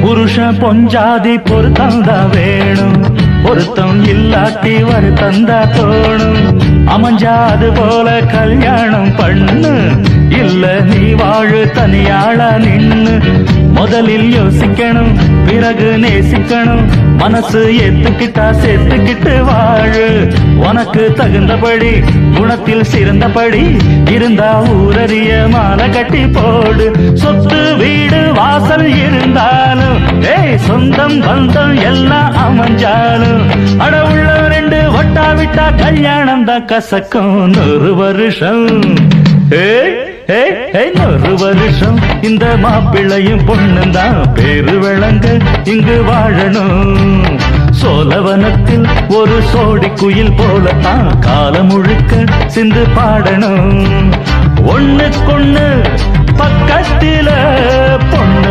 புருஷன் பொஞ்சாதி பொருத்தந்தா வேணும், பொருத்தம் இல்லாட்டி வருத்தந்தா தோணும். அமைஞ்சாது போல கல்யாணம் பண்ணு, இல்ல நீ வாழு தனியாளா நின்னு. முதலில் யோசிக்கணும், பிறகு நேசிக்கணும், மனசு ஏத்துக்கிட்டா சேர்த்துக்கிட்டு வாழு. உனக்கு தகுந்தபடி குணத்தில் சிறந்தபடி இருந்தா ஊரறிய மாலை கட்டி போடு. சொத்து வீடு வாசல் இருந்தாலும் சொந்தம் பந்தம் எல்லாம் அமைஞ்சாலும் அட உள்ள ரெண்டு வட்டா விட்டா கல்யாணம் தான் கசக்கும். 100 வருஷம் 100 வருஷம் இந்த மாப்பிள்ளையும் பொண்ணுந்தான் பேரு விளங்க இங்கு வாழணும். சோழவனத்தில் ஒரு சோடி குயில் போலத்தான் காலம் முழுக்க சிந்து பாடணும். ஒண்ணுக்கொண்ணு பக்கத்தில பொண்ணு